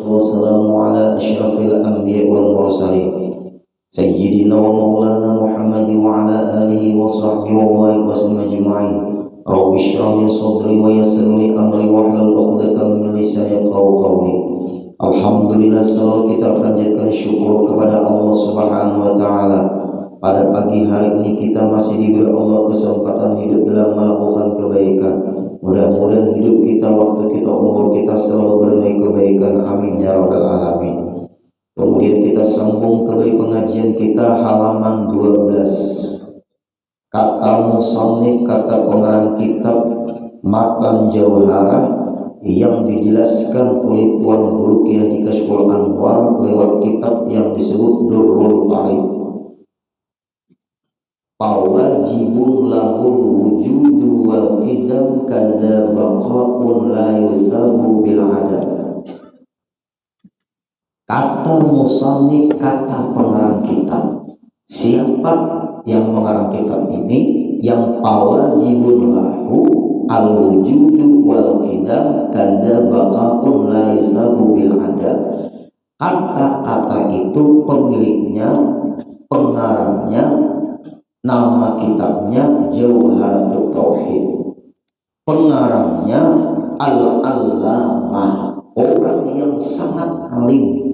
wassalamu ala asyrafil anbiya wal mursalin sayyidina wa maulana Muhammad wa ala alihi wa sahbihi wa barik wa sallam ajma'in. Rabbi shrah li sadri wa yassir li amri wa hlul 'uqdatam min lisani yafqahu qawli. Alhamdulillah, selalu kita panjatkan syukur kepada Allah Subhanahu wa taala. Pada pagi hari ini kita masih diberi Allah kesempatan hidup dalam melakukan kebaikan. Mudah-mudahan hidup kita, waktu kita, umur kita selalu bernilai kebaikan. Amin ya rabbal alamin. Kemudian kita sambung kembali pengajian kita halaman 12. Kata musannif, kata pengarang kitab Matan Jauharah yang dijelaskan oleh Tuan Guru Kiai Haji Kashful Anwar lewat kitab yang disebut Durrul Farid. Fawajibun lahul wujudu wal qidam kadza baqa'un la yusabu bil adab. Kata musannif, kata pengarang kitab. Siapa yang mengarang kitab ini? Yang fawajibun lahu al wujudu wal qidam kadza baqa'un la yusabu bil adab. Kata-kata itu pemiliknya, pengarangnya, nama kitabnya Jauharatul Tauhid, pengarangnya Al-Allamah, orang yang sangat alim,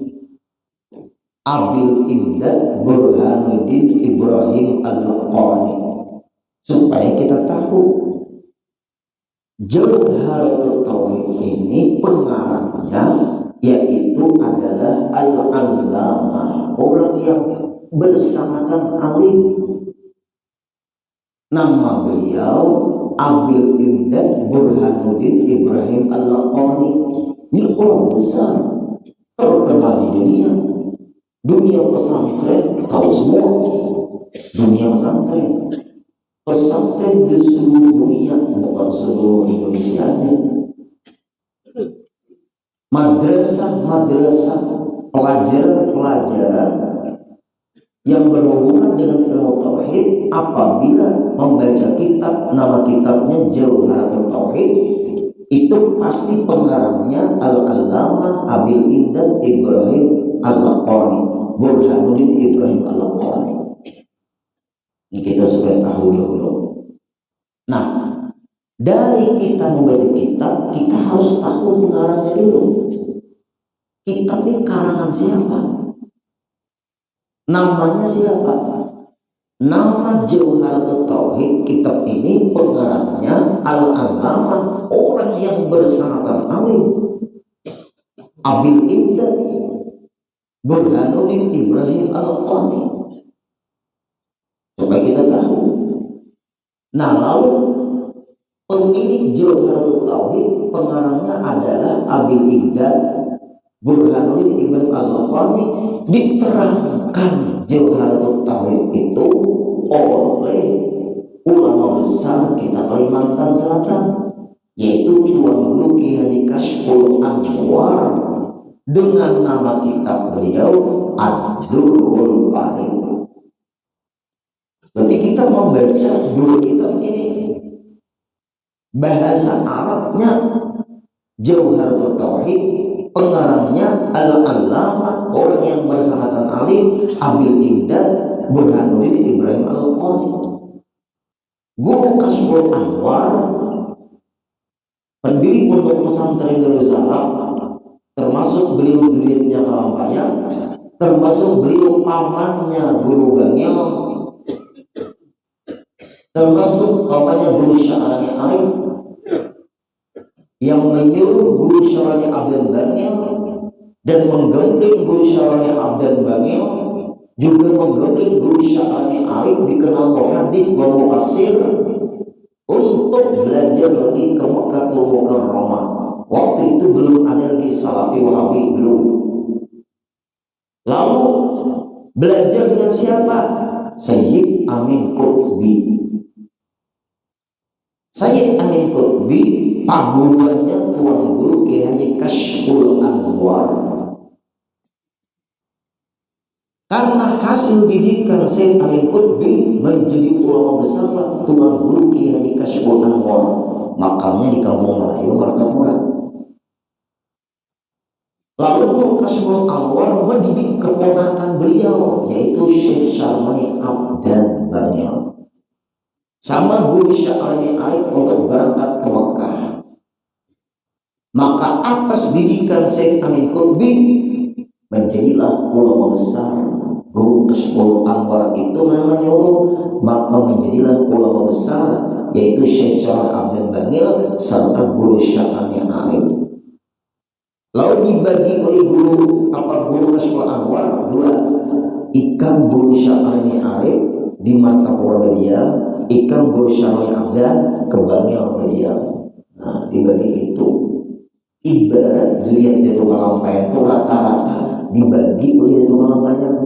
Abil Imdad Burhanuddin Ibrahim Al-Laqani. Supaya kita tahu Jauharatul Tauhid ini pengarangnya yaitu adalah Al-Allamah, orang yang bersangat alim. Nama beliau Abil Imdad Burhanuddin Ibrahim Al-Laqani. Ini orang besar, terkenal di dunia pesantren, tahu semua dunia pesantren di seluruh dunia, bukan seluruh Indonesia aja. Madrasah, pelajaran yang berhubungan dengan ilmu tauhid, apabila membaca kitab, nama kitabnya Jauharatul Tauhid, itu pasti pengarangnya Al-Allamah Abil Imdad Ibrahim Al-Laqani, Burhanuddin Ibrahim Al-Laqani. Ini kita supaya tahu dulu. Nah, dari kita membaca kitab, kita harus tahu pengarangnya dulu. Kitab ini karangan siapa? Namanya siapa? Nama Jauharatul Tauhid, kitab ini pengarangnya Al-Allamah, orang yang bersangat alim, Abil Imdad Burhanuddin Ibrahim Al-Laqani. Supaya kita tahu. Nah, lalu pemilik Jauharatul Tauhid, pengarangnya adalah Abil Imdad Burhanuddin Ibrahim Al-Laqani. Diterangkan Jauharatul Tauhid itu oleh ulama besar kita Kalimantan Selatan, yaitu Tuan Guru Kiai Haji Kashful Anwar, dengan nama kitab beliau Ad-Durrul Farid. Berarti kita membaca dulu kitab ini, bahasa Arabnya Jauharatul Tauhid, pengarangnya Al-Allamah, orang yang bersangat alim, Abil Imdad Burhanuddin Ibrahim Al-Laqani. Guru Kashful Anwar, pendiri pondok pesantren Darussalam, termasuk beliau zuriyatnya Kalampayang, termasuk beliau pamannya Guru Bangil, termasuk pamannya Guru Syarani Arif, yang menyuruh Guru Syarani Abdan Bangil dan menggandeng Guru Syarani Abdan Bangil, juga menggandeng Guru Syarani Arif, dikenal hadis wa mufassir, untuk belajar lagi ke Makkahul Mukarramah. Waktu itu belum ada lagi Salafi Wahabi, belum. Lalu belajar dengan siapa? Sayyid Amin Qutbi. Sayyid Amin Qutbi paguruannya Tuan Guru Kiai Haji Kashful Anwar. Karena hasil didikan Sayyid Amin Qutbi menjadi ulama besar Tuan Guru Kiai Haji Kashful Anwar, makamnya di Kampung Melayu, Martapura. Lalu guru Kasmul Anwar mendidik keponakan beliau, yaitu Syekh Syarmani Abdan Baniel, sama guru Syarmani Aib untuk berangkat ke Mekah. Maka atas didikan Syekh Amin Qutbi menjadilah ulama besar. Guru Kasmul Anwar itu namanya, maka menjadilah ulama besar, yaitu Syekh Syarmani Abdan Baniel serta guru Syarmani Aib. Lalu dibagi oleh guru Kasmul Anwar dua, ikan guru Syarmani Arif di Martapura Bediam, ikan guru Syarmani Abdan ke Bangil Bediam. Nah, dibagi itu ibarat zuriat dari tukang lampayan itu rata-rata dibagi oleh tukang lampayan.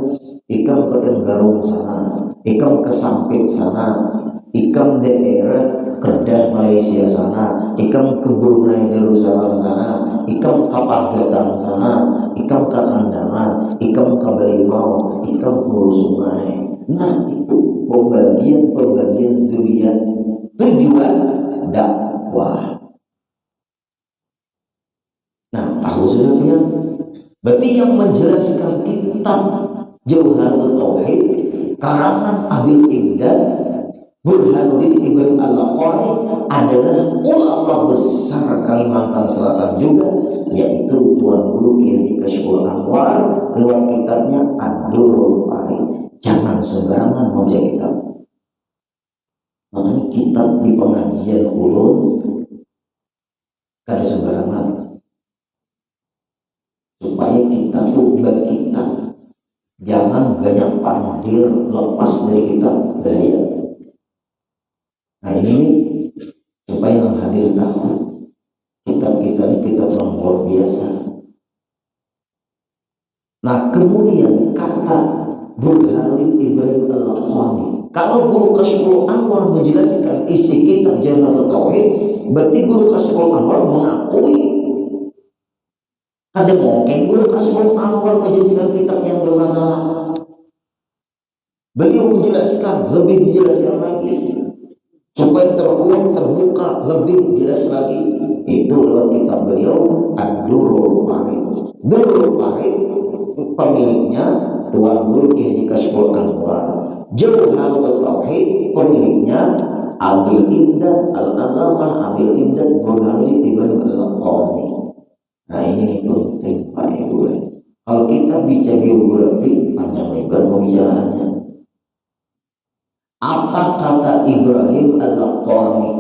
Ikan ke Tenggarong sana, ikan ke Sampit sana, ikan daerah Kedah Malaysia sana, ikan ke Brunei Darussalam sana, ikan ke Pagetan sana, ikan ke Kandangan, ikan ke Belimau, ikan ke Hulu Sungai. Nah, itu pembagian zuriat, tujuan dakwah. Nah, tahu sudah punya. Berarti yang menjelaskan kitab Jawharatul Tauhid karangan Abil Imdad Burhanuddin Ibrahim Al-Laqani adalah ulama besar Kalimantan Selatan juga, yaitu Tuan Guru Kiai Kasmul Anwar lewat kitabnya Ad-Durrul Farid. Jangan sembarangan membaca kitab. Makanya kitab di pengajian ulun kada sembarangan, supaya kita tuh berkitab. Jangan banyak pandir, lepas dari kitab bahaya. Nah, ini supaya yang hadir tahu kitab kita ini kitab yang luar biasa. Nah, kemudian kata Burhanuddin Ibrahim Al-Laqani, kalau Guru Kasmul Anwar menjelaskan isi kitab Jawharatul Tauhid, berarti Guru Kasmul Anwar mengakui ada mungkin Guru Kasmul Anwar menjelaskan kitab yang bermasalah. Beliau menjelaskan, lebih menjelaskan lagi supaya terkuat, terbuka, lebih jelas lagi. Itu lewat kitab beliau Ad-Durrul Farid. Durrul Farid pemiliknya Tuan Guru Kiai Kasmul Anwar. Jawharatul Tauhid pemiliknya Abil Imdad Al-Alamah Abil Imdad Burhanuddin Ibrahim Al-Laqani. Nah, ini penting Pak Ibu. Kalau kita bicara biografi panjang lebar pembicaraannya. Apa kata Ibrahim Al-Laqani?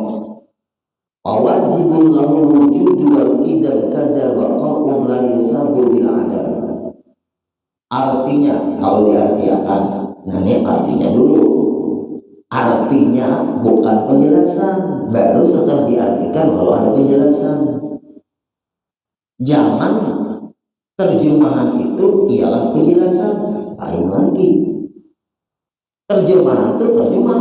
Wajibun lahu wujud wal qidam kadza baqa'un la yusabu bil adam. Artinya, kalau diartikan, nah ini artinya dulu. Artinya bukan penjelasan, baru setelah diartikan kalau ada penjelasan. Jangan terjemahan itu ialah penjelasan, lain lagi. Terjemahan itu terjemah,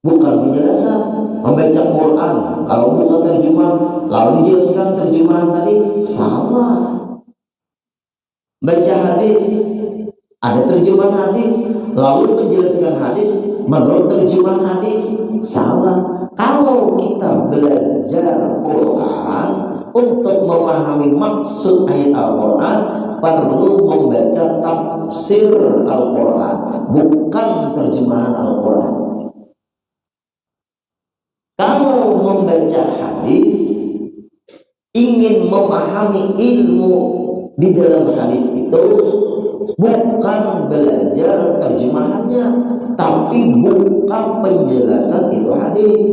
bukan penjelasan. Membaca Quran, kalau bukan terjemah, lalu dijelaskan terjemahan tadi, salah. Baca hadis, ada terjemahan hadis, lalu menjelaskan hadis menurut terjemahan hadis, salah. Kalau kita belajar Quran untuk memahami maksud ayat Al-Quran, perlu membaca tafsir Al-Quran, bukan terjemahan Al-Quran. Kalau membaca hadis, ingin memahami ilmu di dalam hadis itu, bukan belajar terjemahannya, tapi buka penjelasan itu hadis.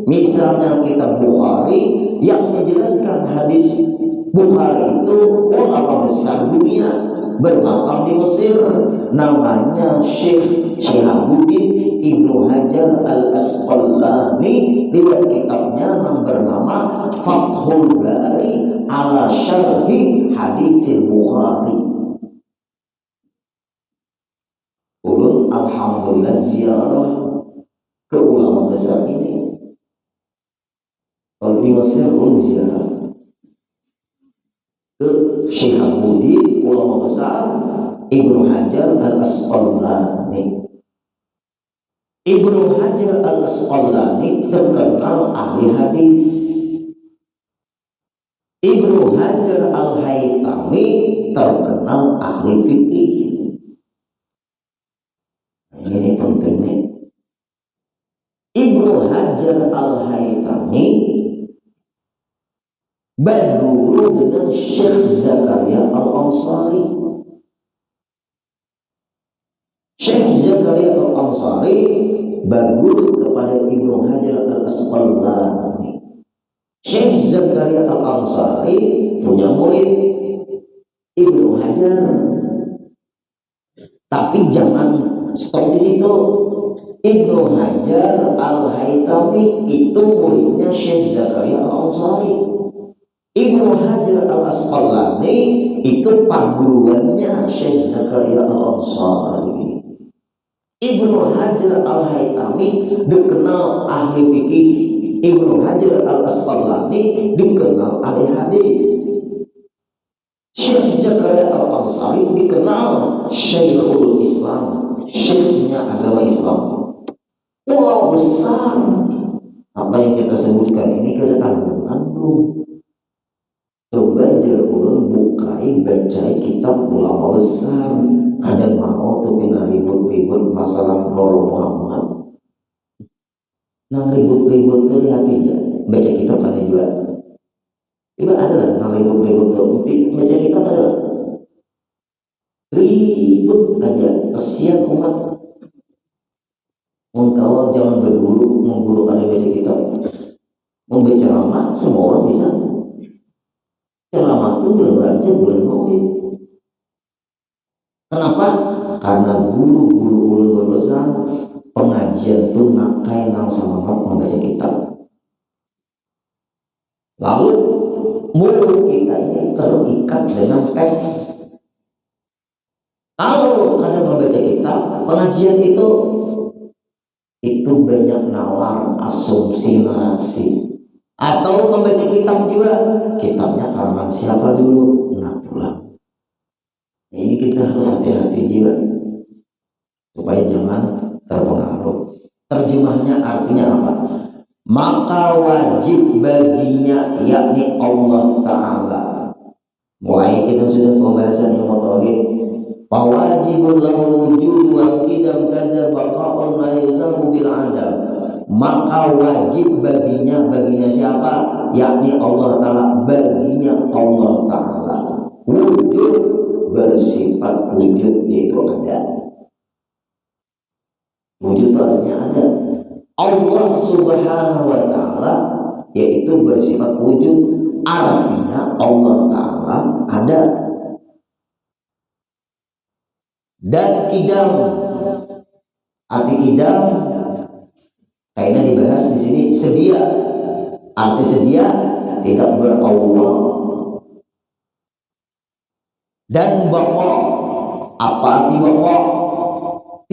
Misalnya kitab Bukhari yang menjelaskan hadis Bukhari itu ulama besar dunia bermakam di Mesir, namanya Syekh Syihabuddin Ibnu Hajar Al-Asqalani. Lewat kitabnya yang bernama Fathul Bari ala Syarhi Hadisil Bukhari. Ulun alhamdulillah ziarah ke ulama besar ini. Kalau di Mesir ulun ziarah ke Syihabuddin, ulama besar Ibnu Hajar Al-Asqalani. Ibnu Hajar Al-Asqalani terkenal ahli hadis. Ibnu Hajar Al-Haytami terkenal ahli fikih. Ini penting nih. Ibnu Hajar Al-Haytami berguru dengan Syekh Zakaria Al-Ansari. Syekh Zakaria Al-Ansari berguru kepada Ibnu Hajar Al-Asqalani. Syekh Zakaria Al-Ansari punya murid Ibnu Hajar. Tapi jangan stop di situ. Ibnu Hajar Al-Haytami itu muridnya Syekh Zakaria Al-Ansari. Ibnu Hajar Al-Asqalani itu paguruannya Syekh Zakaria Al-Ansari. Ibnu Hajar Al-Haytami dikenal ahli fikih. Ibnu Hajar Al-Asqalani dikenal ahli hadis. Syekh Zakaria Al-Ansari dikenal Syekhul Islam, syekhnya agama Islam. Pulau besar. Apa yang kita sebutkan ini kada tanggung-tanggung. Coba ulun bukai bacai kitab ulama besar. Kadang mau tapi ribut-ribut masalah Nur Muhammad. Nang ribut-ribut tuh lihat aja. Baca kitab ada juga. Coba adalah nang ribut-ribut tuh. Baca kitab adalah ribut aja. Kesian umat. Engkau jangan berguru, mengguru ada baca kitab. Membaca ceramah semua orang bisa. Ceramah itu bulan Rajab, bulan Maulid. Kenapa? Karena guru-guru ulun berbesar pengajian itu nakai nang semangat membaca kitab. Lalu mulut kita ini terikat dengan teks. Kalau ada membaca kitab, pengajian itu banyak nawar asumsi narasi. Atau membaca kitab juga, kitabnya karangan siapa dulu, nah pulang. Ini kita harus hati-hati juga supaya jangan terpengaruh. Terjemahnya artinya apa? Maka wajib baginya, yakni Allah Ta'ala. Mulai kita sudah pembahasan ilmu tauhid. Fawajibun lahul wujud wal qidam kadza baqa'un la yuzamu bil adam. Maka wajib baginya siapa? Yakni Allah Ta'ala, baginya Allah Ta'ala. Wujud bersifat wujud, yaitu ada. Wujud itu artinya ada. Allah Subhanahu wa Ta'ala yaitu bersifat wujud, artinya Allah Ta'ala ada. Dan kidam, arti kidam kayaknya dibahas di sini. Sedia, arti sedia tidak berawal. Dan baqa, apa arti baqa?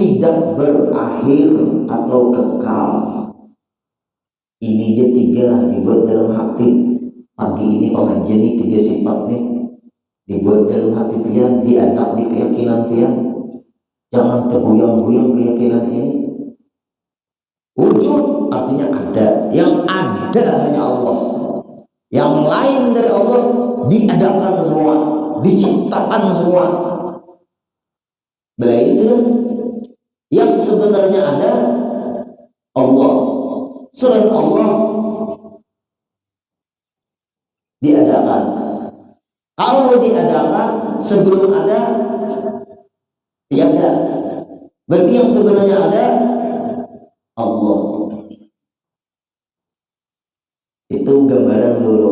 Tidak berakhir atau kekal. Ini aja tiga dibuat dalam hati. Pagi ini pengajian ini tiga sifat nih dibuat dalam hati pian, dianak di keyakinan pian. Jangan tergoyang-goyang keyakinan ini. Wujud artinya ada. Yang ada hanya Allah. Yang lain dari Allah diadakan semua, diciptakan semua. Belain sudah. Yang sebenarnya ada Allah. Selain Allah diadakan. Kalau diadakan sebelum ada tiada. Berarti yang sebenarnya ada Allah. Itu gambaran dulu.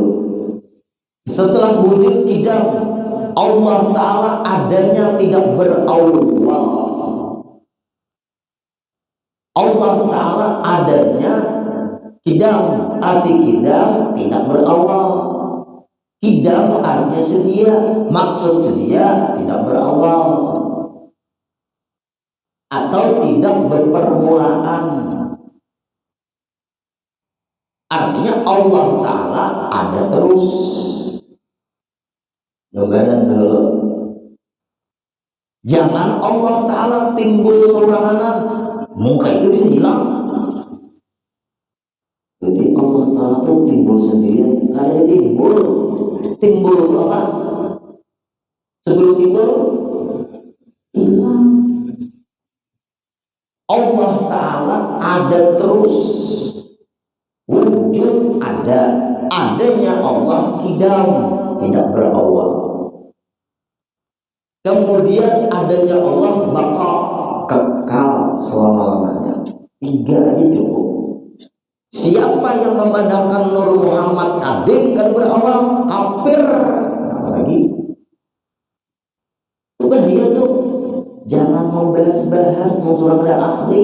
Setelah wujud kidam, Allah Ta'ala adanya tidak berawal. Allah Ta'ala adanya kidam, arti kidam tidak berawal. Kidam artinya sedia, maksud sedia tidak berawal atau tidak berpermulaan. Artinya Allah Ta'ala ada terus. Gambaran dulu. Jangan Allah Ta'ala timbul seorangan, muka itu bisa hilang. Jadi Allah Ta'ala itu timbul sendiri, ada timbul. Timbul itu apa? Sebelum timbul hilang. Allah Ta'ala ada terus, wujud ada, adanya Allah tidak berawal. Kemudian adanya Allah baqa, kekal selama-lamanya. 3 aja cukup. Siapa yang memandangkan Nur Muhammad kading kan berawal, kafir. Apalagi itu bahaya tuh. Jangan membahas-bahas musuh ada ahli.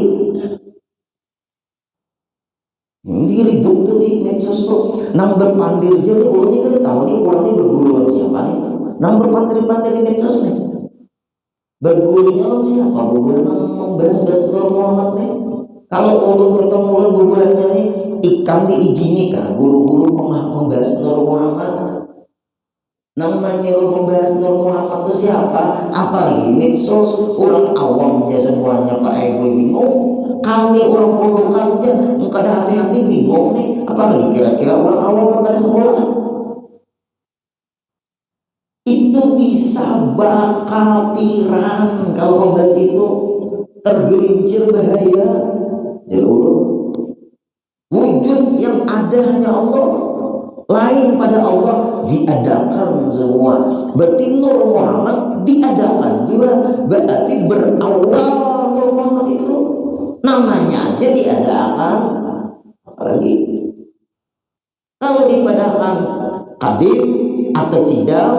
Ini ribut tuh di medsos tuh. Nang berpandir aja nih, orang ini kan tahu nih orang ini berguru sama siapa nih. Nang berpandir-pandir di medsos nih. Bergurunya sama siapa? Berguru nang membahas-bahas Nur Muhammad nih. Kalau ulun ketemu ulun bergurunya nih, ikan diizini kan guru-guru membahas Nur Muhammad. Namanya membahas Nur Muhammad itu siapa? Apalagi medsos, orang awam aja semuanya Pak Ego bingung. Kami orang pondok aja nggak ada hati-hati bingung nih. Apalagi kira-kira orang awam nggak ada sekolah. Itu bisa bakal piran kalau membahas itu, tergelincir bahaya. Jadi wujud yang ada hanya Allah, lain pada Allah diadakan semua. Berarti Nur Muhammad diadakan juga, berarti berawal Nur Muhammad itu namanya aja diadakan. Apalagi kalau dipadakan kadim atau tidak,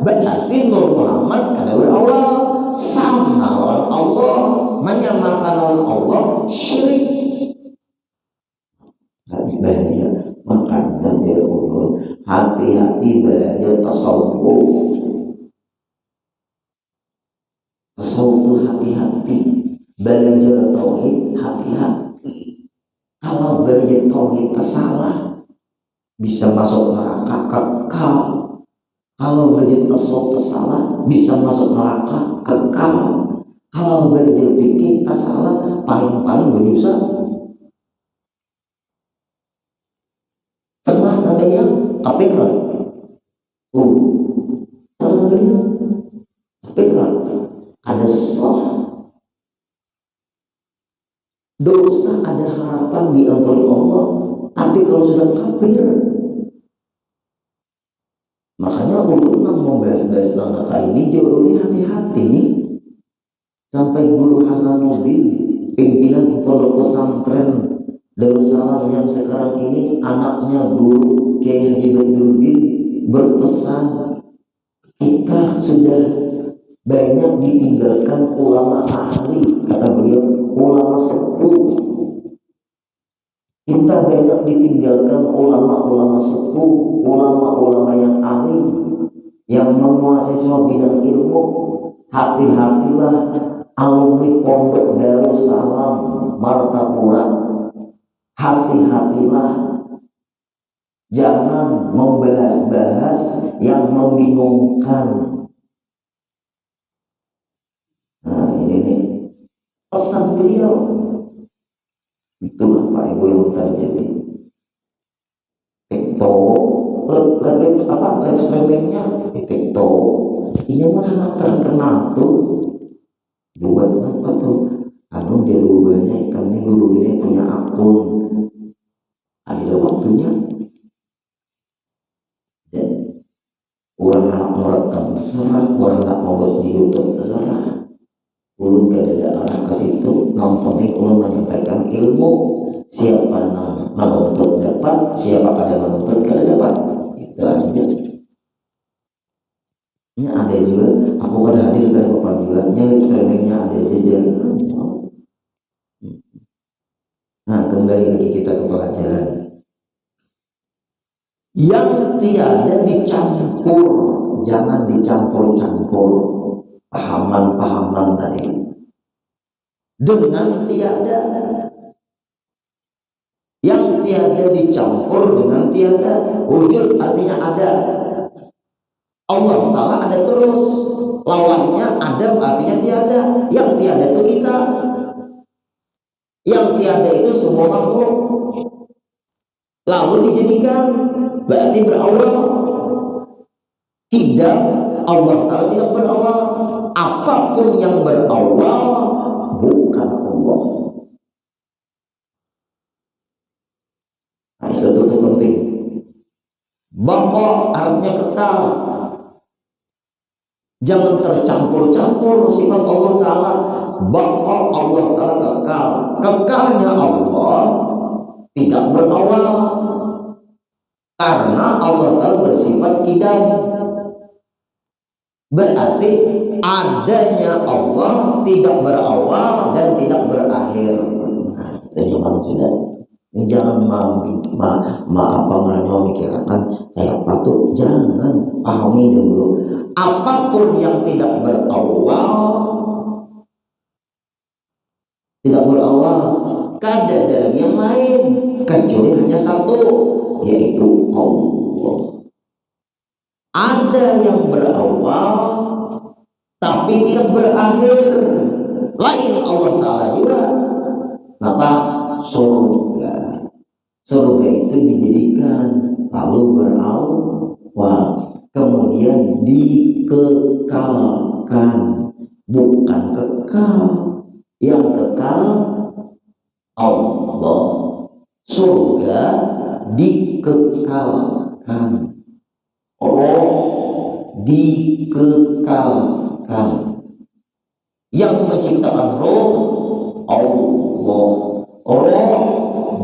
berarti Nur Muhammad kada berawal. Sama Allah, menyamakan Allah, syirik. Bahaya. Makanya jauh hati-hati belajar tasawuf. Tasawuf itu hati-hati. Belajar tauhid hati-hati. Kalau belajar tauhid salah, bisa masuk neraka kekal. Kalau belajar tasawuf salah, bisa masuk neraka kekal. Kalau belajar fikih salah, paling-paling berdosa. Salah sampai yang kafir. Salah sampai yang kafir. Ada salah. Dosa ada harapan diampuni Allah, tapi kalau sudah kafir, makanya ulun mau bahas-bahas langkah ini jauh ini hati-hati nih. Sampai Guru Hasanuddin, pimpinan pondok pesantren Darussalam yang sekarang ini anaknya Guru Kiai Haji Badruddin berpesan, kita sudah banyak ditinggalkan ulama ahli, kata beliau, ulama sepuh. Kita banyak ditinggalkan ulama-ulama sepuh, ulama-ulama yang ahli, yang menguasai semua bidang ilmu. Hati-hatilah alumni pondok Darussalam Martapura. Hati-hatilah, jangan membahas-bahas yang membingungkan. Nah ini nih pesan beliau. Itulah Pak Ibu yang terjadi. TikTok, live streamingnya di TikTok. Ini mana terkenal tuh. Buat apa tuh? Anu dirubahnya kami guru ini punya akun. Ada waktunya. Dan orang anak merekam terserah, orang anak mau buat di YouTube terserah. Ulun gak ada arah ke situ. Yang penting ulun menyampaikan ilmu. Siapa yang menuntut dapat, siapa ada menuntut kada dapat. Itu aja. Ini ada juga. Aku kada hadir kada apa juga. Nyari streamingnya ada aja. Nah kembali lagi kita ke pelajaran. Yang tiada dicampur, jangan dicampur-campur pahaman-pahaman tadi dengan tiada. Yang tiada dicampur dengan tiada. Wujud artinya ada. Allah Ta'ala ada terus. Lawannya ada artinya tiada. Yang tiada itu kita. Yang tiada itu semua makhluk. lalu dijadikan, berarti berawal. Tidak, Allah Ta'ala tidak berawal. Apapun yang berawal bukan Allah. Nah, itu penting. Baqa artinya kekal. Jangan tercampur-campur sifat Allah Ta'ala. Baqa Allah Ta'ala kekal. Kekalnya Allah tidak berawal, karena Allah Ta'ala bersifat qidam. Berarti adanya Allah tidak berawal dan tidak berakhir. Nah, ini yang sudah. Ini jangan memikirkan kayak patut, jangan pahami dulu. Apapun yang tidak berawal kada ada yang lain kecuali hanya satu, yaitu Allah. Ada yang berawal tapi tidak berakhir, lain Allah Ta'ala juga. Kenapa? Surga itu dijadikan lalu berawal, kemudian dikekalkan, bukan kekal. Yang kekal Allah. Surga dikekalkan, roh dikekalkan. Yang menciptakan roh Allah, roh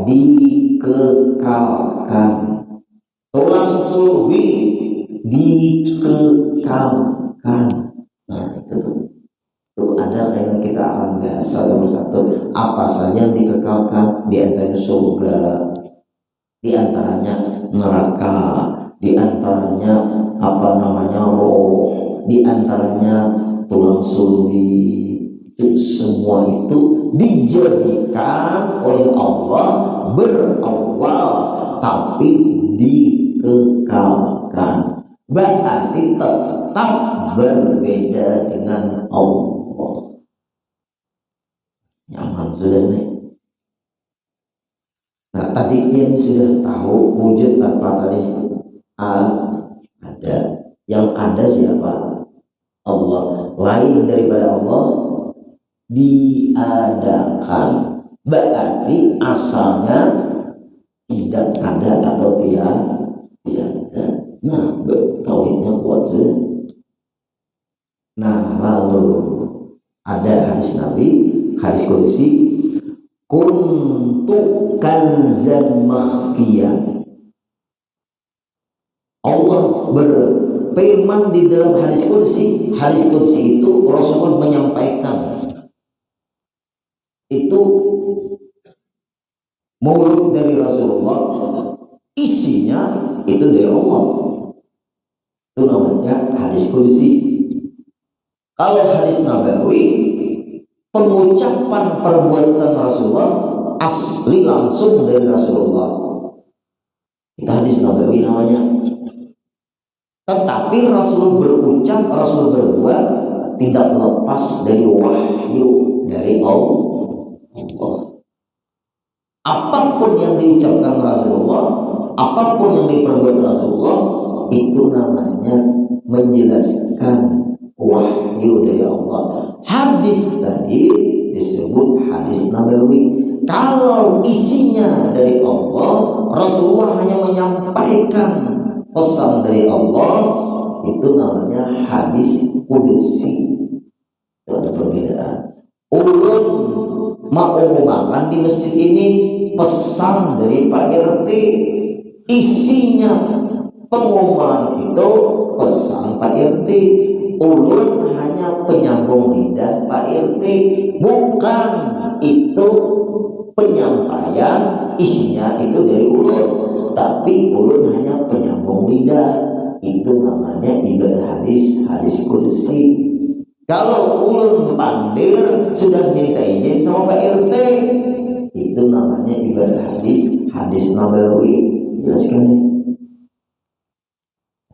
dikekalkan, tulang sulbi dikekalkan. Nah, itu ada kayaknya kita akan bahas satu persatu apa saja yang dikekalkan. Di antaranya surga, di antaranya neraka, di antaranya roh, di antaranya tulang sulbi. Itu semua itu dijadikan oleh Allah berawal tapi dikekalkan, berarti tetap berbeda dengan Allah. Nyaman sudah nih. Nah, tadi yang sudah tahu wujud apa tadi? Ada. Yang ada siapa? Allah. Lain daripada Allah diadakan, berarti asalnya tidak ada atau tiada. Nah, tauhidnya kuat sudah. Nah, lalu ada hadis Nabi, hadis qudsi, kuntu kanzan makhfiyan. Allah berfirman di dalam hadis qudsi. Hadis qudsi itu Rasulullah menyampaikan, itu mulut dari Rasulullah, isinya itu dari Allah. Itu namanya hadis qudsi. Kalau hadis nabawi, pengucapan perbuatan Rasulullah asli langsung dari Rasulullah, itu hadis nabawi namanya. Tetapi Rasul berucap, Rasul berbuat tidak lepas dari wahyu dari Allah. Apapun yang diucapkan Rasulullah, apapun yang diperbuat Rasulullah, itu namanya menjelaskan wahyu dari Allah. Hadis tadi disebut hadis nabawi. Kalau isinya dari Allah, Rasulullah hanya menyampaikan pesan dari Allah, itu namanya hadis qudsi. Itu ada perbedaan. Ulun mengumumkan di masjid ini pesan dari Pak RT, isinya pengumuman itu pesan Pak RT. Ulun hanya penyambung lidah Pak RT, bukan itu penyampaian isinya itu dari ulun, tapi ulun hanya penyambung lidah. Itu namanya ibadah hadis qudsi. Kalau ulun pandir sudah minta izin sama Pak RT, itu namanya ibadah hadis nabawi. Jelaskan ya.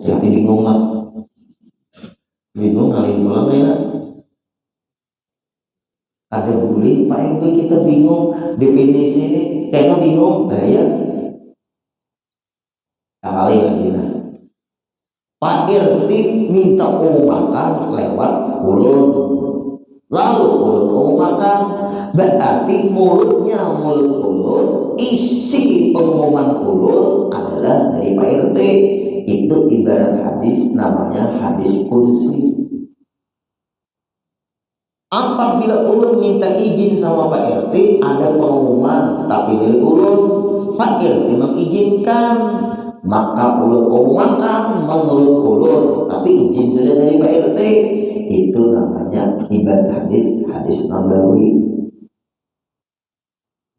Jadi bingung lah. Bingung kali pulang ya. Ada bully, Pak RT kita bingung definisi ini, kayaknya bingung bahaya. Pak RT minta makan lewat ulun, lalu ulun makan, berarti mulut ulun, isi pengumuman ulun adalah dari Pak RT. Itu ibarat hadis, namanya hadis kursi. Apabila ulun minta izin sama Pak RT, ada pengumuman, tapi dari ulun, Pak RT mengizinkan, maka ulun makan menurut ulun, tapi izin sudah dari Pak RT. Itu namanya ibarat hadis Nabawi.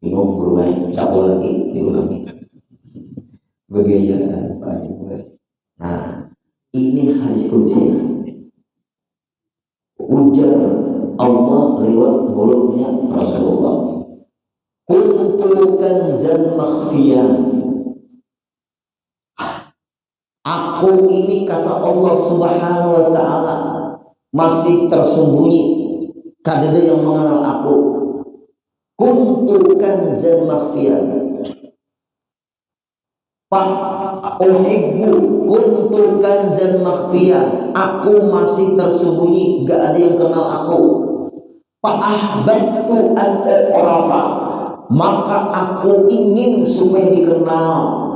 Bingung berubah, tak boleh lagi diulangi. Begayaan Pak RT. Nah, ini hadis kursi. Ujar Allah lewat mulutnya Rasulullah. Kuntu kanzan makhfiyan. Aku ini, kata Allah Subhanahu wa ta'ala, masih tersembunyi, kadada yang mengenal aku. Kuntu kanzan makhfiyan. Uhibbu kuntu kanzan makhfiyan. Aku masih tersembunyi, gak ada yang kenal aku. Ahbabtu an a'rafa. Maka aku ingin supaya dikenal.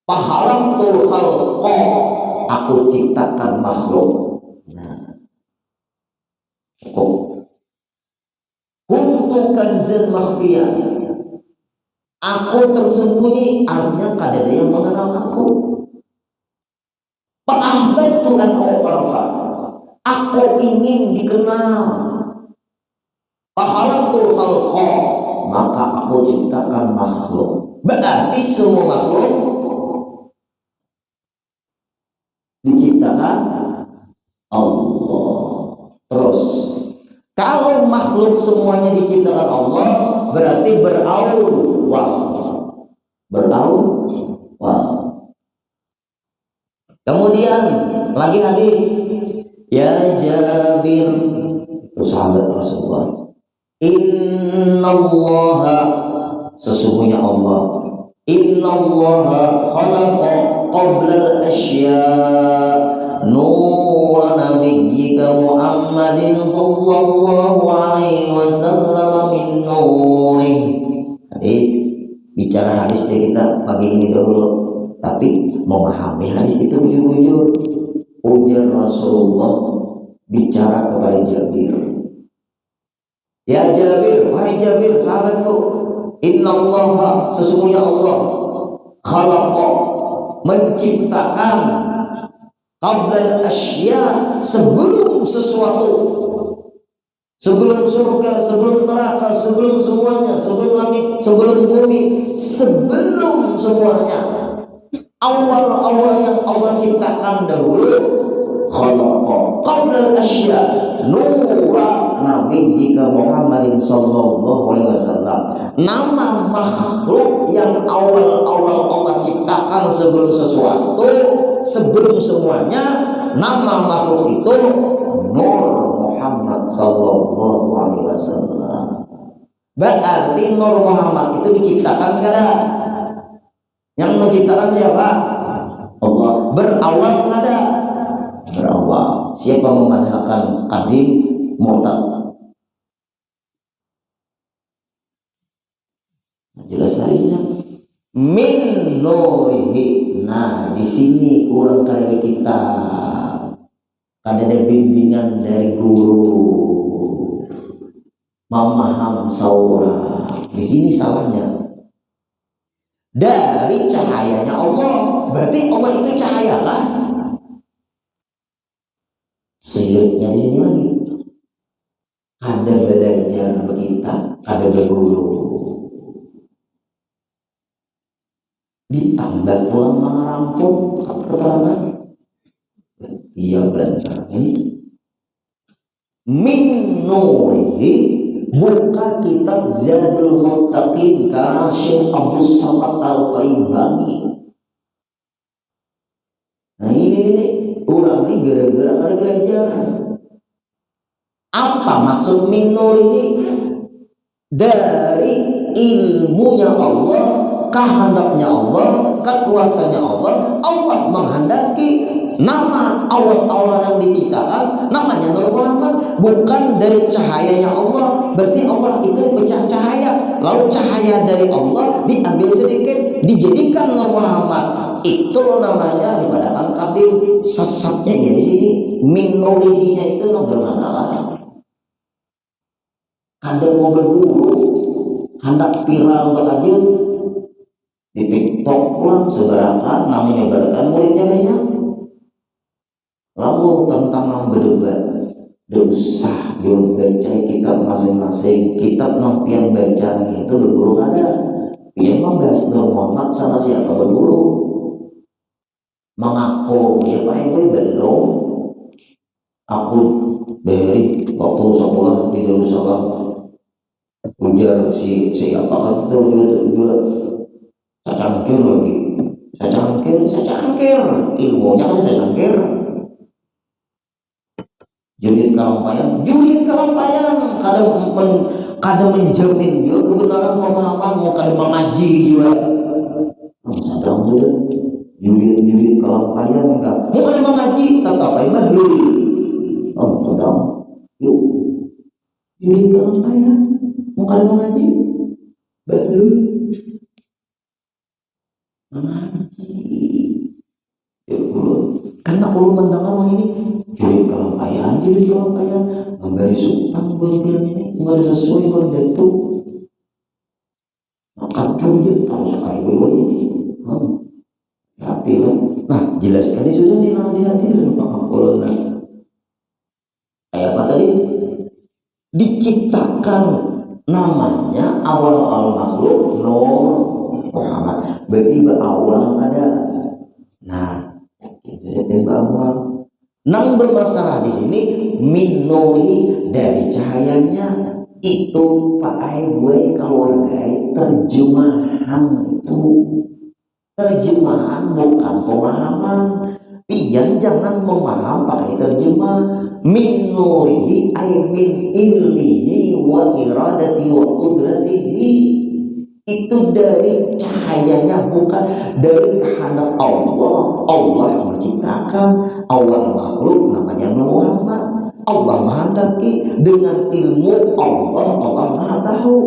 Fahalaqtul khalqa. Aku ciptakan makhluk. Nah, kuntu kanzan makhfiyan. Aku tersembunyi, artinya kadada yang mengenal aku. Ahbabtu an a'rafa. Aku ingin dikenal. Fahalaqtul khalqa. Maka aku ciptakan makhluk. Berarti semua makhluk diciptakan Allah. Terus, kalau makhluk semuanya diciptakan Allah, berarti berawal. Kemudian lagi hadis, ya Jabir, itu sahabat Rasulullah, innallaha, sesungguhnya Allah, innallaha khalaqa qabla al-asya nur nabiyyika Muhammadin sallallahu alaihi wasallam min nurih. Hadis, bicara hadis kita pagi ini dahulu, tapi memahami hadis itu jujur. Ujar Rasulullah bicara kepada Jabir, ya Jabir, wahai Jabir sahabatku, innallaha, sesungguhnya Allah, khalaqa, menciptakan, qablal asya, sebelum sesuatu, sebelum surga, sebelum neraka, sebelum semuanya, sebelum langit, sebelum bumi, sebelum semuanya, awal-awal yang Allah ciptakan dahulu, khalaqa qablal asya nura nabiyyika Muhammadin sallallahu alaihi wasallam. Nama makhluk yang awal-awal Allah ciptakan sebelum sesuatu, sebelum semuanya, nama makhluk itu Nur Muhammad sallallahu alaihi wasallam. Berarti Nur Muhammad itu diciptakan kada? Yang menciptakan siapa? Allah. Berawal kada? Berawal. Siapa memadhakan qadim murtad? Jelas hadisnya. Min nurihi. Nah, di sini orang kada kita, kada ada bimbingan dari guru, memaham saura. Di sini salahnya. Dari cahayanya Allah, berarti Allah itu cahaya lah. Sulitnya di sini lagi. Ada belajar kita, ada berguru. Ditambah pula merampung keterangan. Iya benar. Ini min nurihi. Buka kitab Zadul Muttaqin karena Syekh Abdul Samad Al-Qarimbani. Nah ini orang ini gara-gara kali belajar. Apa maksud min nur ini? Dari ilmunya Allah, kehendaknya Allah, kekuasaannya Allah, Allah menghendaki nama awal-awal yang diciptakan namanya Nur Muhammad, bukan dari cahayanya Allah. Berarti Allah itu pecah cahaya, lalu cahaya dari Allah diambil sedikit dijadikan Nur Muhammad. Itu namanya dipadakan kadim. Sesatnya ya di sini minorinya itu no bermasalah. Kadang mau berburu hendak viral aja di TikTok pulang segerakan namanya barakan muridnya banyak. Lalu tentang berdebat, usah belum baca kitab masing-masing, kitab nampian baca itu berguru ada. Dia membahas Nur Muhammad sama siapa berguru? Mengaku ya Pak itu belum. Aku dari waktu sekolah di Jerusalem ujar si apa kata juga saya cangkir lagi, saya cangkir ilmunya kan saya cangkir. Julid kalampayan kadang menjamin juga kebenaran pemahaman, mau kadang mengaji juga. Sadang sudah julid kalampayan enggak, mau kadang mengaji tetap aja mahlul. Sadang yuk julid kalampayan, mau kadang mengaji mahlul mengaji. Karena ulun mendengar wah ini julid kalampayan memberi supang film ini nggak sesuai dengan itu, maka julid harus kayak ini hati lah. Nah jelas kali sudah nih hadir Pak Ulun. Kayak apa tadi diciptakan namanya awal makhluk Nur Muhammad, berarti berawal ada. Nah jadi bahwa nang bermasalah di sini minori dari cahayanya itu Pak gue keluarga terjemahan bukan pemahaman. Pian jangan memaham pakai terjemah. Minori ay min ilmihi wa iradati wa qudratihi, itu dari cahayanya bukan dari kehendak Allah. Allah menciptakan awal makhluk namanya Muhammad. Allah menghendaki dengan ilmu Allah Maha tahu.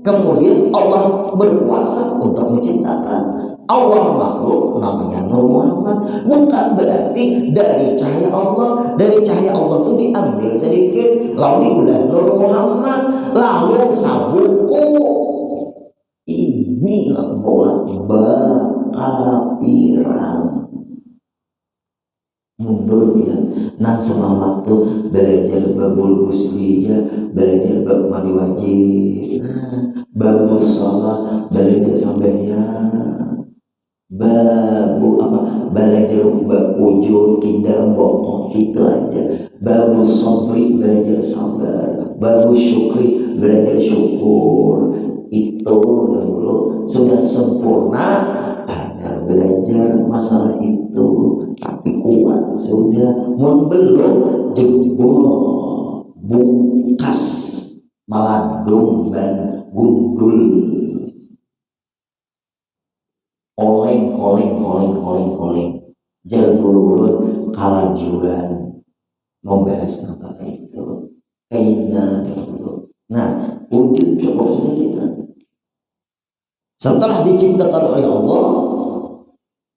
Kemudian Allah berkuasa untuk menciptakan awal makhluk namanya Nur Muhammad. Bukan berarti dari cahaya Allah. Dari cahaya Allah itu diambil sedikit lalu diulang Nur Muhammad, lalu sabuku ini bolak bakapiran mundur ya. Nan selamat tuh belajar babul uslija, belajar bab mandi wajib, babul sholat, belajar sambayang, babu apa belajar bab wujud tidak bokok itu aja. Babul sabri belajar sabar, babul syukri belajar syukur. Itu dulu sudah sempurna, hanya belajar masalah itu tapi kuat sudah. Belum jebol bungkas maladung dan gundul oleng jangan dulu kalajuan membahas apa itu kayaknya dulu. Nah wujud coba kita setelah diciptakan oleh Allah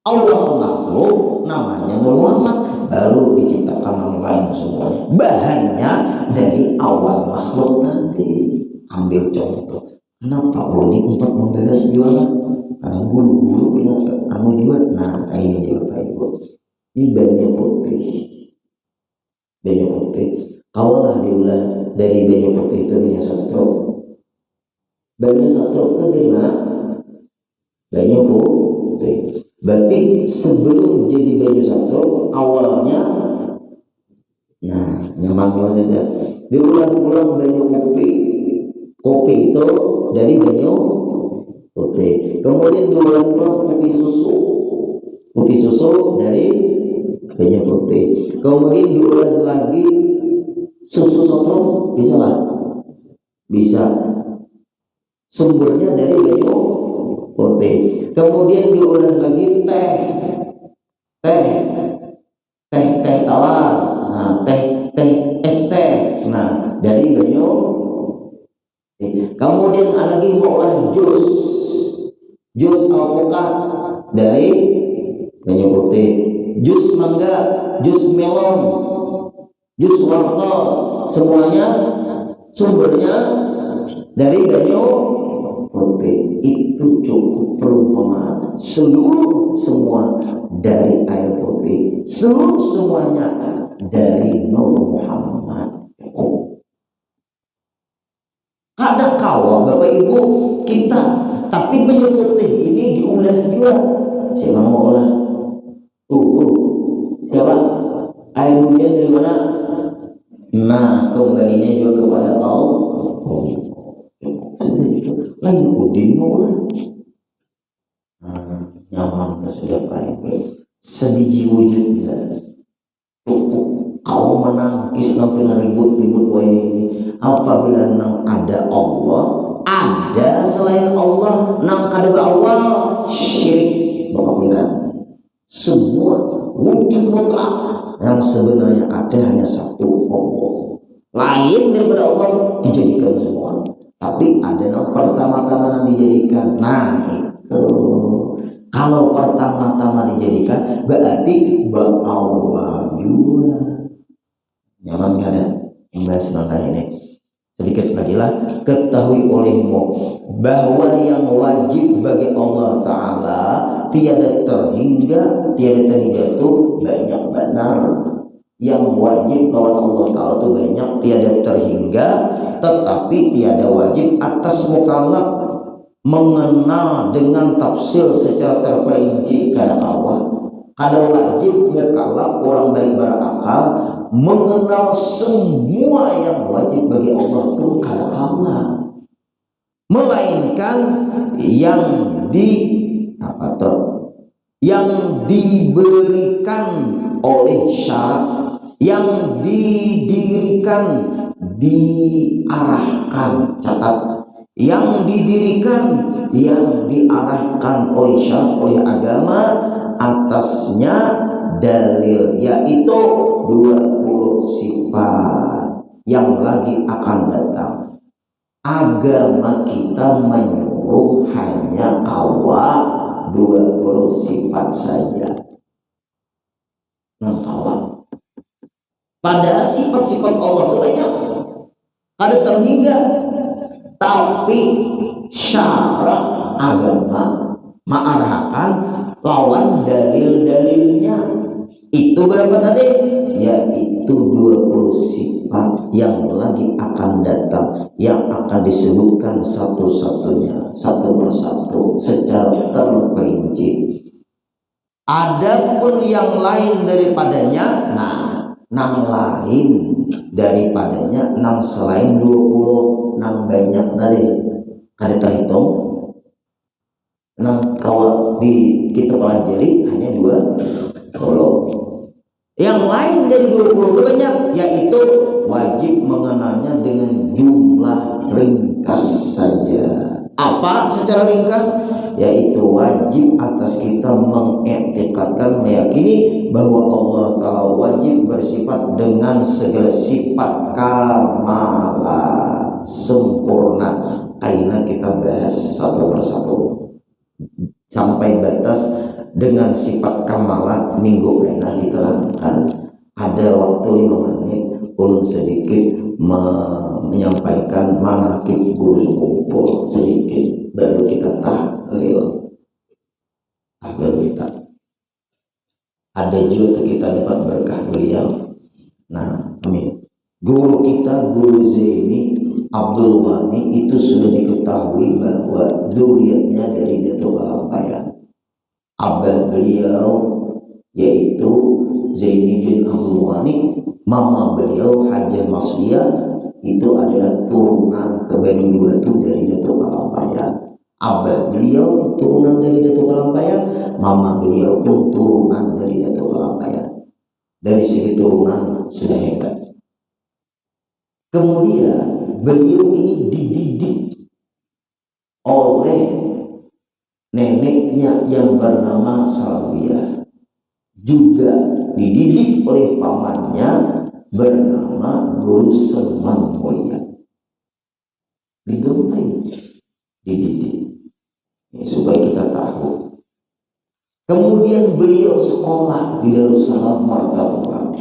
awal makhluk namanya Nur Muhammad, baru diciptakan yang lain semuanya. Bahannya dari awal makhluk tadi. Ambil contoh, kenapa ini empat membahas jualan? Karena guru-guru punya jual. Nah ini juga Pak Ibu, ini banyak putih. Awalah diulang dari banyak putih itu banyak satu. Banyak satu itu dari mana? Banyak putih. Berarti sebelum jadi banyu satu awalnya, nah nyaman kalau saja diulang-ulang banyu kopi itu dari banyu putih. Kemudian diulang-ulang kopi susu dari banyu putih. Kemudian diulang lagi susu sotro, bisa lah, bisa sumbernya dari banyu putih. Kemudian diulang lagi teh jus alpukat dari banyu putih, jus mangga, jus melon, jus wortel, semuanya sumbernya dari banyu putih. Itu cukup perumpamaan. Seluruh semua dari air putih, seluruh semuanya dari Nur Muhammad. Ada kawan Bapak Ibu kita, tapi banyu putih ini diolah juga. Siapa mau olah? Siapa? Air hujan dari mana? Nah, kembalinya juga kepada Allah. Sudah itu, lain udin mau lah. Nyaman sudah baik. Sediji wujudnya cukup. Kau menangkis sampai ribut-ribut ini. Apabila nang ada Allah, ada selain Allah, nang kada awal syirik pengkafiran. Semua wujud mutlak yang sebenarnya ada hanya satu, Allah. Lain daripada Allah dijadikan semua. Tapi ada yang pertama-tama dijadikan. Nah itu, kalau pertama-tama dijadikan berarti berawal juga. Nyaman kada membahas tentang ini? Sedikit lagi lah, ketahui olehmu bahwa yang wajib bagi Allah Ta'ala tiada terhingga itu banyak benar. Yang wajib lawan Allah Ta'ala itu banyak, tiada terhingga, tetapi tiada wajib atas mukallaf mengenal dengan tafsir secara terperinci karena Allah. Kada wajib mukallaf orang baik berakal mengenal semua yang wajib bagi Allah itu kada Allah, melainkan yang yang diberikan oleh syarat, yang didirikan, diarahkan, catat, yang didirikan, yang diarahkan oleh syarat, oleh agama, atasnya dalil, yaitu 20 sifat yang lagi akan datang. Agama kita menyuruh hanya kawa 20 sifat saja. Kawa. Padahal sifat-sifat Allah itu banyak, ada terhingga. Tapi syarat agama mengarahkan lawan dalil-dalilnya. Itu berapa tadi? Yaitu 20 sifat yang lagi akan datang, yang akan disebutkan satu-satunya, satu persatu secara terperinci. Adapun yang lain daripadanya, nang lain daripadanya, nang selain 20, nang banyak tadi kada terhitung. Nang kalau kita pelajari hanya 20. Yang lain dari 20 itu banyak, yaitu wajib mengenalnya dengan jumlah ringkas saja. Apa secara ringkas? Yaitu wajib atas kita mengiktikadkan, meyakini bahwa Allah Ta'ala wajib bersifat dengan segala sifat kamalah, sempurna. Karena kita bahas satu persatu sampai batas dengan sifat kamalat minggu kena diterangkan. Ada waktu 5 menit ulun sedikit menyampaikan manaqib guru kumpul sedikit, baru kita tahlil, baru kita ada juga kita dapat berkah beliau. Amin. Guru kita, Guru Zaini Abdul Ghani, itu sudah diketahui bahwa zuriatnya dari Datuk Kalampayan. Abah beliau yaitu Zaini bin Abdul Ghani, mama beliau Hajah Masliah itu adalah turunan kebening dua itu dari Datuk Kalampayan. Abah beliau turunan dari Datuk Kalampayan, mama beliau pun turunan dari Datuk Kalampayan. Dari segi turunan sudah hebat. Kemudian beliau ini dididik oleh neneknya yang bernama Salawiyah, juga dididik oleh pamannya bernama Guru Selman Mulia. Digembleng, dididik. Supaya kita Kemudian beliau sekolah di Darussalam Martapura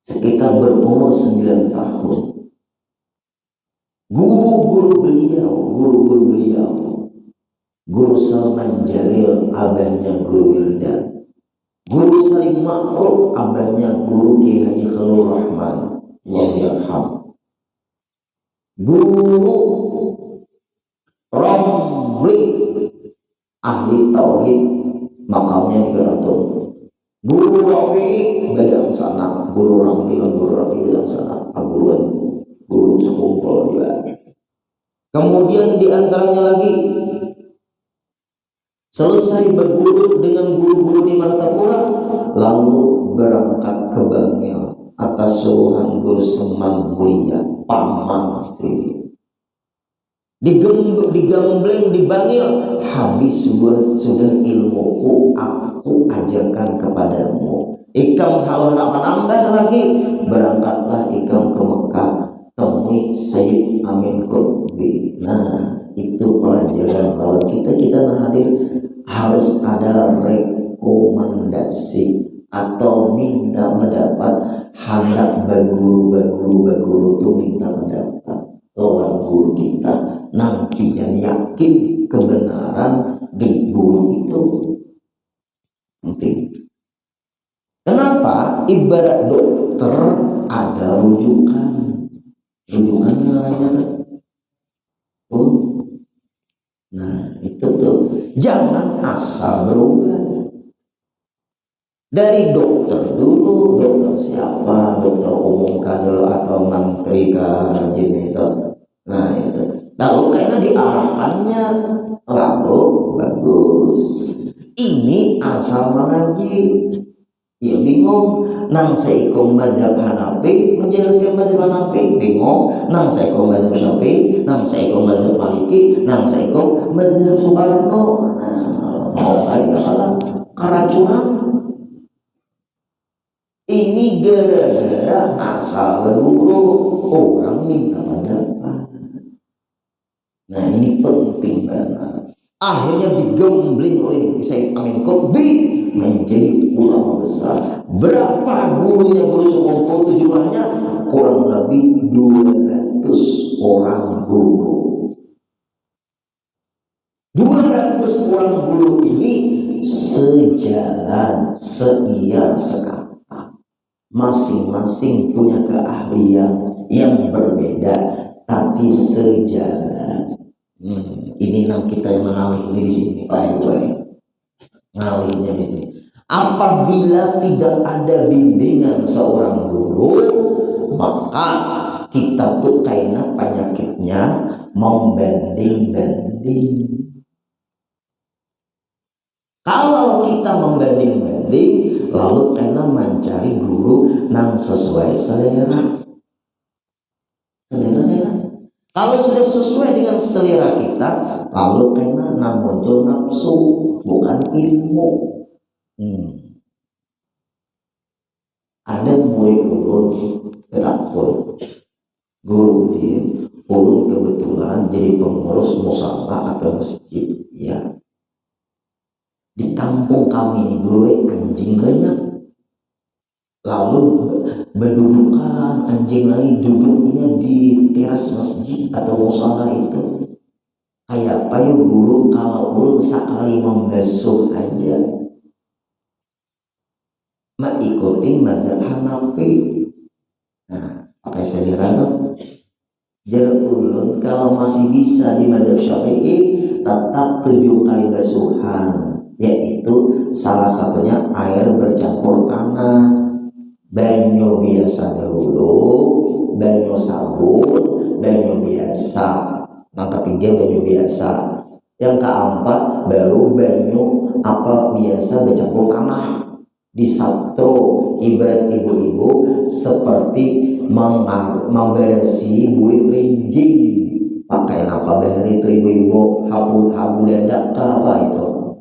sekitar berumur 9 tahun. Guru-guru beliau, Guru Salman Jalil, abahnya Guru Wildan, Guru Salim Ma'ruf, abahnya Guru Ki Haji Khalil Rahman, Wahyarham, Guru Romli, ahli tauhid, makamnya di Garaton, Guru Rafiq Badang Sana, Guru Ramli dan Guru Rafiq Badang Sana, guru sekumpul juga. Kemudian diantaranya lagi selesai berguru dengan guru-guru di Martapura, lalu berangkat ke Bangil atas suruhan Guru Seman Mulia Paman Sri. Digambleng di Bangil, habis sudah ilmuku aku ajarkan kepadamu. Ikam kalau nak menambah lagi, berangkatlah ikam ke Mekah, temui Sayyid Amin Qutbi. Nah, itu pelajaran bahwa kita hadir harus ada rekomendasi atau minta mendapat, hendak baguru itu minta mendapat lawan guru kita, nanti yang yakin kebenaran di guru itu penting. Kenapa? Ibarat dokter ada rujukannya lainnya. Nah itu tuh, jangan asal berubah. Dari dokter dulu, dokter siapa, dokter umum kadal atau mantri rajin itu. Nah itu, lalu karena diarahkannya, lalu bagus. Ini asal mengaji, ya bingung. Nang seikom mazhab Hanafi menjelaskan mazhab Hanafi bingung, nang seikom mazhab Syafi'i, nang seikom mazhab Maliki, nang seikom mazhab Soekarno. Nah, mau kayak salah keracunan. Ini gara-gara asal berguru, orang minta pendapat. Nah ini penting banget. Akhirnya digembling oleh Sayyid Amin Qutbi menjadi ulama besar. Berapa gurunya Guru sekumpul itu jumlahnya? Kurang lebih 200 orang guru. 200 orang guru ini sejalan, seia, sekata. Masing-masing punya keahlian yang berbeda, tapi sejalan. Ini yang kita yang mengalih ini di sini, Pak Ibu. Ngalihnya di sini. Apabila tidak ada bimbingan seorang guru, maka kita tuh kayaknya penyakitnya membanding-banding. Kalau kita membanding-banding, lalu kena mencari guru yang sesuai selera. Kalau sudah sesuai dengan selera kita, lalu kena muncul nafsu, bukan ilmu. Ada murid ulun, betakul guru dia, ulun kebetulan jadi pengurus musala atau masjid, ya. Di kampung kami ini guru anjing banyak, lalu berdudukan anjing lagi duduknya di teras masjid atau musala itu. Kayak apa ya guru kalau ulun sekali membasuh aja mengikuti mazhab Hanafi. Nah, pakai selera tuh. Jadi ulun kalau masih bisa di mazhab Syafi'i tetap 7 kali basuhan, yaitu salah satunya air bercampur tanah, banyu biasa dahulu, banyu sabun, banyu biasa, yang ketiga banyu biasa, yang keempat baru banyu apa biasa bercampur tanah. Di Sabtu ibarat ibu-ibu seperti memberesi bulit rinjing, pakai apa bahari itu ibu-ibu habu dadak apa itu.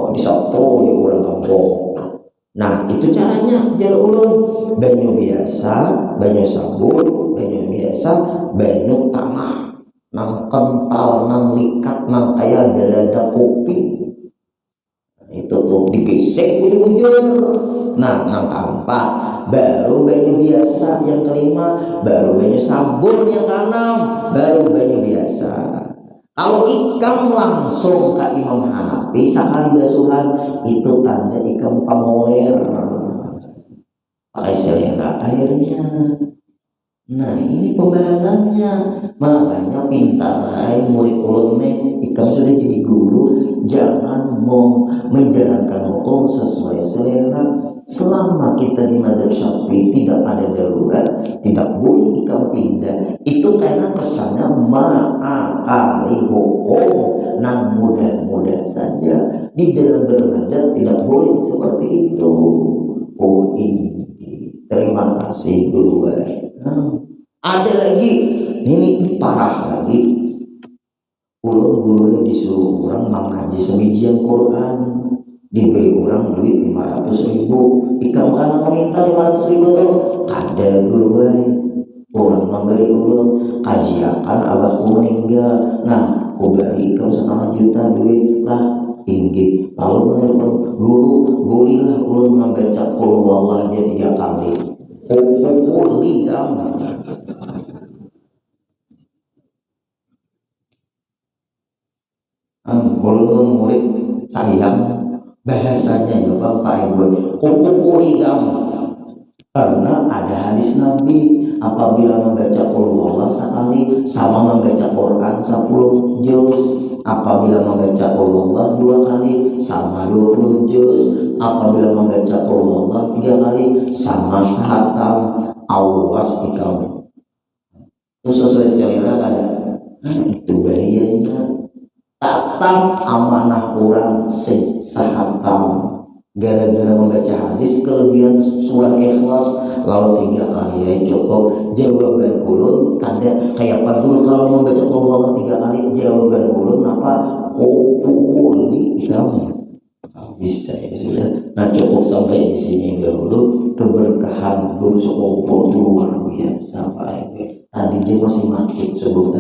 Di Sabtu di orang kampung. Nah itu caranya jar ulun, banyu biasa, banyu sabun, banyu biasa, banyu tanah, nang kental, nang likat, nang kayak dalada kopi. digesek bujur. Nah, yang keempat baru banyu biasa, yang kelima baru banyu sabun, yang keenam baru banyu biasa. Kalau ikam langsung ke Imam Hanafi sekali basuhan itu tanda ikam pamoler, pakai selera airnya. Nah, ini pembahasannya. Makanya pintar murid ulunnya, ikam sudah jadi guru, jangan mau menjalankan hukum sesuai selera. Selama kita di madzhab Syafi'i tidak ada darurat, tidak boleh ikam pindah. Itu karena kesannya ma'akali hukum, nan mudah-mudah saja. Di dalam bermadzhab tidak boleh seperti itu. Oh ini, terima kasih guru. Ada lagi, ini parah lagi. Guru disuruh orang mengaji sebijian Quran, diberi orang duit 500.000. Ikam karena minta 500.000 tuh ada guru orang memberi ulun kajian abahku meninggal. Nah, aku beri ikam 500 juta duit lah tinggi. Lalu menelpon guru, bolehlah ulun membaca qul huwallah aja 3 kali. Pukuli kamu. Kalau murid sayang bahasanya ya Bapak Ibu, pukuli kamu. Karena ada hadis Nabi, apabila membaca qul huwallah sekali sama membaca Quran 10 juz. Apabila membaca qul huwallah 2 kali sama 20 juz. Apabila membaca qul huwallah 3 kali sama sahatam. Awas ikam. Itu sesuai selera kada? Nah, itu bahayanya. Tatap amanah orang sahatam. Gara-gara membaca hadis kelebihan surah Ikhlas lalu 3 kali ya cukup. Jawaban ulun kada kayak Pak Guru kalau membaca qul huwallah 3 kali, jawaban ulun apa? Pukuli kamu. Bisa ya sudah. Nah, cukup sampai di sini dahulu. Keberkahan guru sekompol itu luar biasa Pak. Tadi dia masih mati sebelum